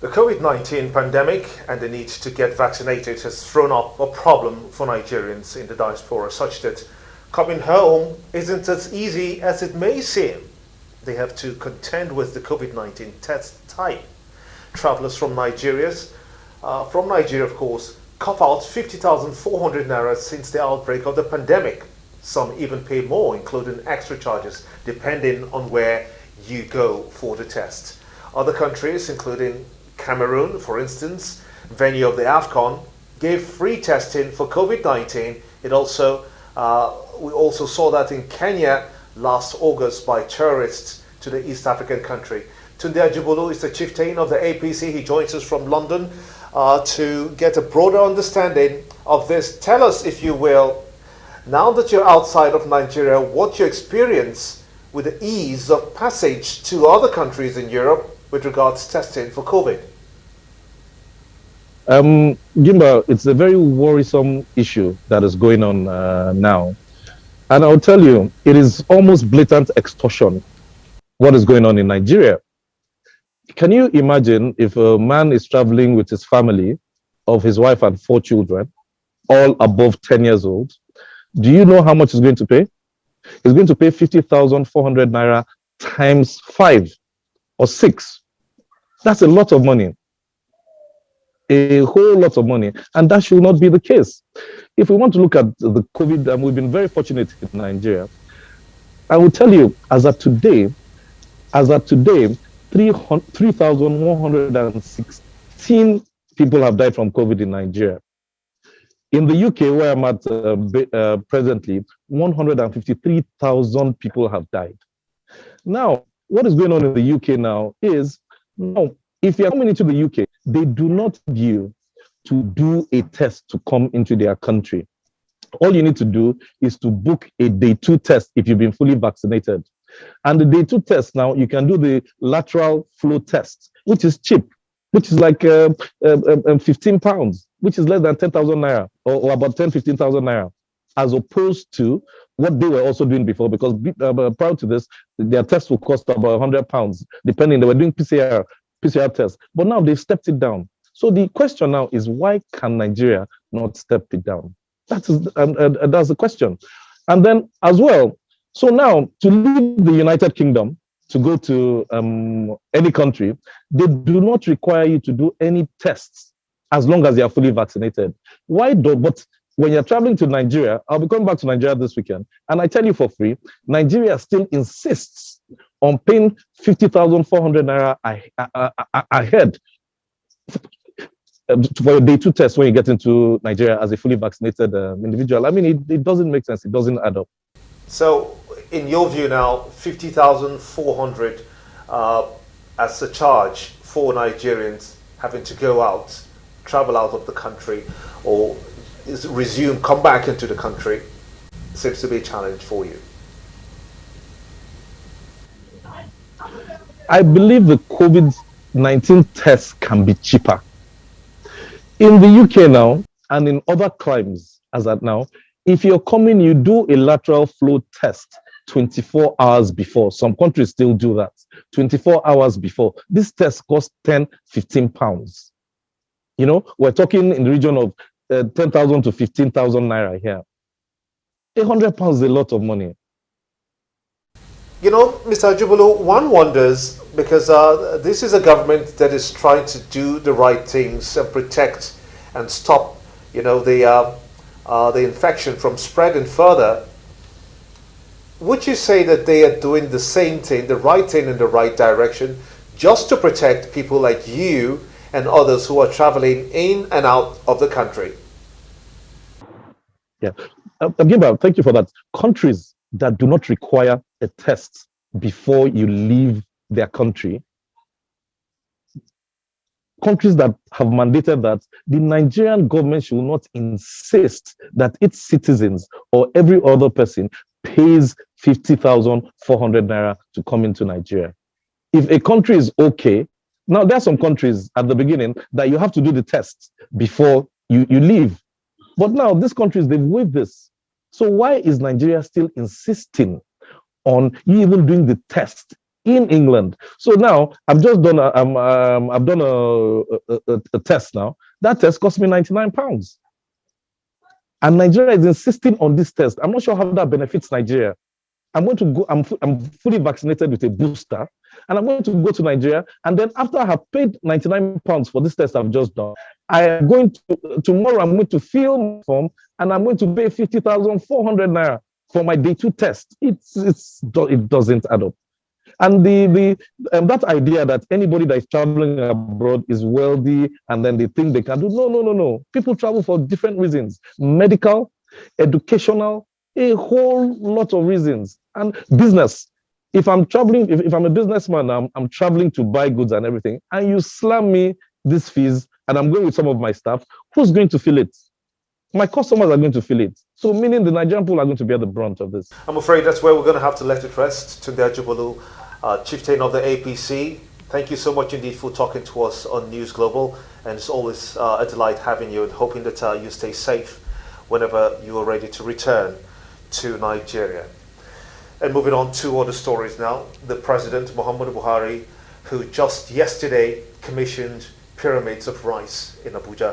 The COVID-19 pandemic and the need to get vaccinated has thrown up a problem for Nigerians in the diaspora, such that coming home isn't as easy as it may seem. They have to contend with the COVID-19 test type. Travelers from Nigeria, of course, cop out 50,400 naira since the outbreak of the pandemic. Some even pay more, including extra charges, depending on where you go for the test. Other countries, including Cameroon, for instance, venue of the AFCON, gave free testing for COVID-19. We also saw that in Kenya last August by tourists to the East African country. Tunde Ajibulu is the chieftain of the APC. He joins us from London to get a broader understanding of this. Tell us, if you will, now that you're outside of Nigeria, what your experience with the ease of passage to other countries in Europe with regards to testing for COVID. Gimba, it's a very worrisome issue that is going on now. And I'll tell you, it is almost blatant extortion, what is going on in Nigeria. Can you imagine if a man is traveling with his family of his wife and 4 children, all above 10 years old? Do you know how much he's going to pay? He's going to pay 50,400 naira times 5 or 6. That's a lot of money. A whole lot of money. And that should not be the case. If we want to look at the COVID, and we've been very fortunate in Nigeria, I will tell you, as of today, 3,116 people have died from COVID in Nigeria. In the UK, where I'm at presently, 153,000 people have died. Now, what is going on in the UK now is, now, if you're coming into the UK, they do not need you to do a test to come into their country. All you need to do is to book a day 2 test if you've been fully vaccinated. And the day 2 test now, you can do the lateral flow test, which is cheap, which is like 15 pounds, which is less than 10,000 naira or about 15,000 naira, as opposed to what they were also doing before, because prior to this, their tests would cost about 100 pounds, depending. They were doing PCR tests, but now they've stepped it down. So the question now is, why can Nigeria not step it down? That's the question. And then as well, so now to leave the United Kingdom to go to any country, they do not require you to do any tests as long as you are fully vaccinated. But when you're traveling to Nigeria, I'll be coming back to Nigeria this weekend, and I tell you for free, Nigeria still insists on paying 50,400 naira ahead for a day 2 test when you get into Nigeria as a fully vaccinated individual. I mean, it doesn't make sense. It doesn't add up. So, in your view now, 50,400 as a charge for Nigerians having to go out, travel out of the country, or come back into the country, seems to be a challenge for you. I believe the COVID-19 tests can be cheaper. In the UK now, and in other climes as at now, if you're coming, you do a lateral flow test 24 hours before. Some countries still do that. 24 hours before. This test costs 10, 15 pounds. You know, we're talking in the region of 10,000 to 15,000 naira here. 100 pounds is a lot of money. You know, Mr. Ajibulu, one wonders, because this is a government that is trying to do the right things and protect and stop, the infection from spreading further. Would you say that they are doing the same thing, the right thing in the right direction, just to protect people like you and others who are traveling in and out of the country? Yeah, Gilbert, thank you for that. Countries that do not require a test before you leave their country, countries that have mandated that, the Nigerian government should not insist that its citizens or every other person pays 50,400 naira to come into Nigeria. If a country is okay, now there are some countries at the beginning that you have to do the test before you leave. But now these countries, they've waived this. So why is Nigeria still insisting on you even doing the test in England. So now I've just done I've done a test now. That test cost me £99. And Nigeria is insisting on this test. I'm not sure how that benefits Nigeria. I'm going to go, I'm fully vaccinated with a booster, and I'm going to go to Nigeria. And then after I have paid £99 for this test I've just done, I am going to, tomorrow I'm going to fill my form, and I'm going to pay 50,400 Naira for my day 2 test. It doesn't add up. And that idea that anybody that is traveling abroad is wealthy and then they think they can do, no. People travel for different reasons: medical, educational, a whole lot of reasons, and business. If I'm traveling, if I'm a businessman, I'm traveling to buy goods and everything, and you slam me these fees, and I'm going with some of my staff, who's going to feel it? My customers are going to feel it. So meaning the Nigerian people are going to bear the brunt of this. I'm afraid that's where we're going to have to let it rest. Tunde Ajibulu, chieftain of the APC, thank you so much indeed for talking to us on News Global. And it's always a delight having you, and hoping that you stay safe whenever you are ready to return to Nigeria. And moving on to other stories now. The President, Muhammadu Buhari, who just yesterday commissioned pyramids of rice in Abuja,